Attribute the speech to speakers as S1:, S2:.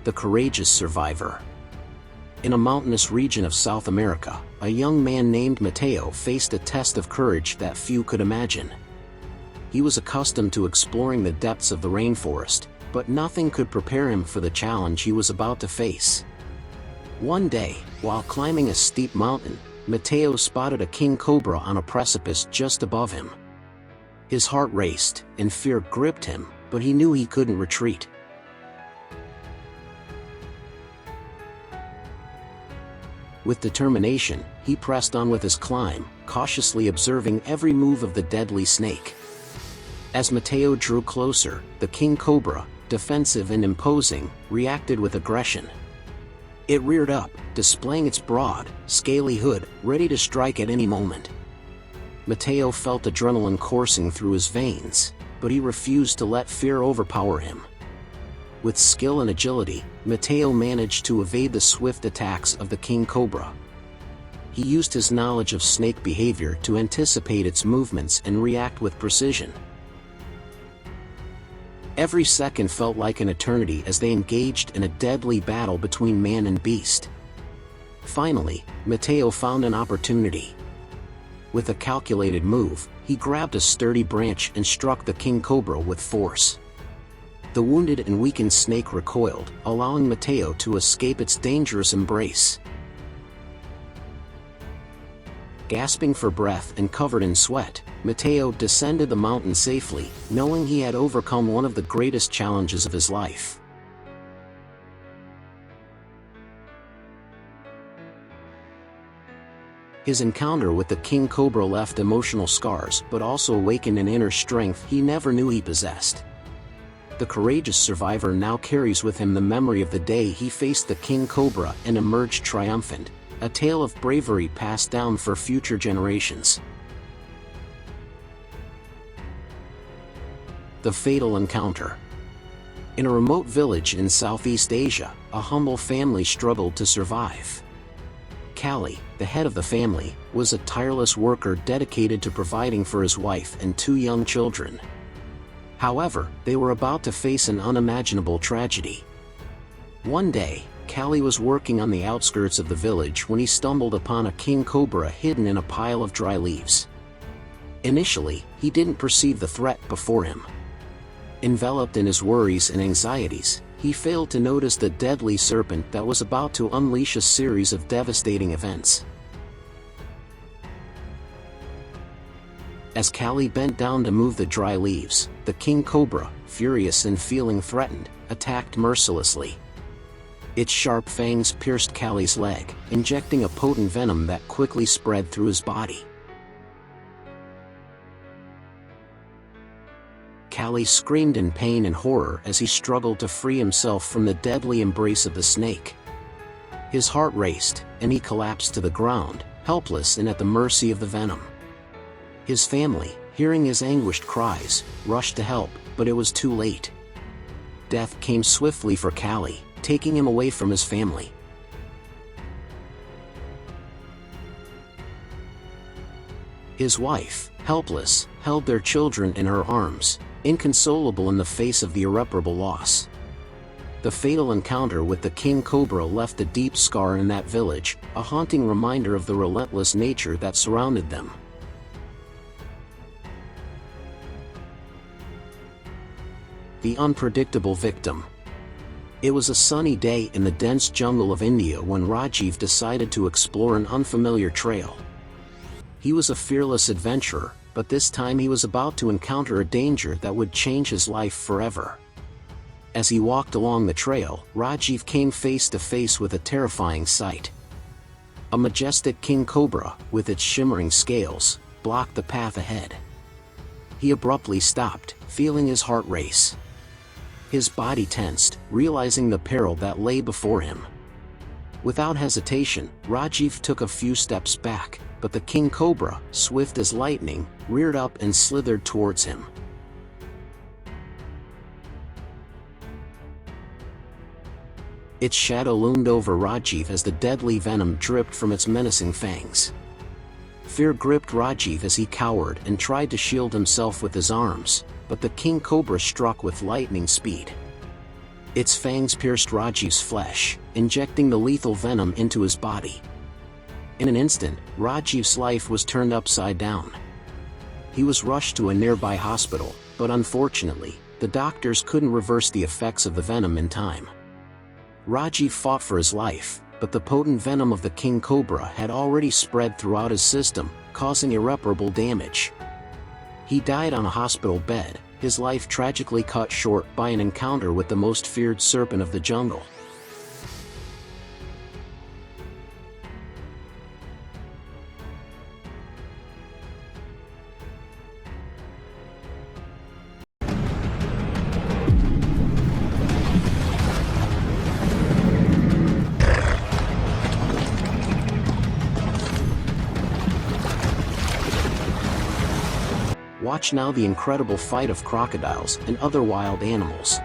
S1: The courageous survivor. In a mountainous region of South America, a young man named Mateo faced a test of courage that few could imagine. He was accustomed to exploring the depths of the rainforest, but nothing could prepare him for the challenge he was about to face. One day, while climbing a steep mountain, Mateo spotted a king cobra on a precipice just above him. His heart raced, and fear gripped him, but he knew he couldn't retreat. With determination, he pressed on with his climb, cautiously observing every move of the deadly snake. As Mateo drew closer, the king cobra, defensive and imposing, reacted with aggression. It reared up, displaying its broad, scaly hood, ready to strike at any moment. Mateo felt adrenaline coursing through his veins, but he refused to let fear overpower him. With skill and agility, Mateo managed to evade the swift attacks of the king cobra. He used his knowledge of snake behavior to anticipate its movements and react with precision. Every second felt like an eternity as they engaged in a deadly battle between man and beast. Finally, Mateo found an opportunity. With a calculated move, he grabbed a sturdy branch and struck the king cobra with force. The wounded and weakened snake recoiled, allowing Mateo to escape its dangerous embrace. Gasping for breath and covered in sweat, Mateo descended the mountain safely, knowing he had overcome one of the greatest challenges of his life. His encounter with the king cobra left emotional scars but also awakened an inner strength he never knew he possessed. The courageous survivor now carries with him the memory of the day he faced the king cobra and emerged triumphant, a tale of bravery passed down for future generations. The fatal encounter. In a remote village in Southeast Asia, a humble family struggled to survive. Callie, the head of the family, was a tireless worker dedicated to providing for his wife and two young children. However, they were about to face an unimaginable tragedy. One day, Callie was working on the outskirts of the village when he stumbled upon a king cobra hidden in a pile of dry leaves. Initially, he didn't perceive the threat before him. Enveloped in his worries and anxieties, he failed to notice the deadly serpent that was about to unleash a series of devastating events. As Callie bent down to move the dry leaves, the king cobra, furious and feeling threatened, attacked mercilessly. Its sharp fangs pierced Callie's leg, injecting a potent venom that quickly spread through his body. Callie screamed in pain and horror as he struggled to free himself from the deadly embrace of the snake. His heart raced, and he collapsed to the ground, helpless and at the mercy of the venom. His family, hearing his anguished cries, rushed to help, but it was too late. Death came swiftly for Callie, taking him away from his family. His wife, helpless, held their children in her arms, inconsolable in the face of the irreparable loss. The fatal encounter with the king cobra left a deep scar in that village, a haunting reminder of the relentless nature that surrounded them. The unpredictable victim. It was a sunny day in the dense jungle of India when Rajiv decided to explore an unfamiliar trail. He was a fearless adventurer, but this time he was about to encounter a danger that would change his life forever. As he walked along the trail, Rajiv came face to face with a terrifying sight. A majestic king cobra, with its shimmering scales, blocked the path ahead. He abruptly stopped, feeling his heart race. His body tensed, realizing the peril that lay before him. Without hesitation, Rajiv took a few steps back, but the king cobra, swift as lightning, reared up and slithered towards him. Its shadow loomed over Rajiv as the deadly venom dripped from its menacing fangs. Fear gripped Rajiv as he cowered and tried to shield himself with his arms, but the king cobra struck with lightning speed. Its fangs pierced Rajiv's flesh, injecting the lethal venom into his body. In an instant, Rajiv's life was turned upside down. He was rushed to a nearby hospital, but unfortunately, the doctors couldn't reverse the effects of the venom in time. Rajiv fought for his life, but the potent venom of the king cobra had already spread throughout his system, causing irreparable damage. He died on a hospital bed, his life tragically cut short by an encounter with the most feared serpent of the jungle. Watch now the incredible fight of crocodiles and other wild animals.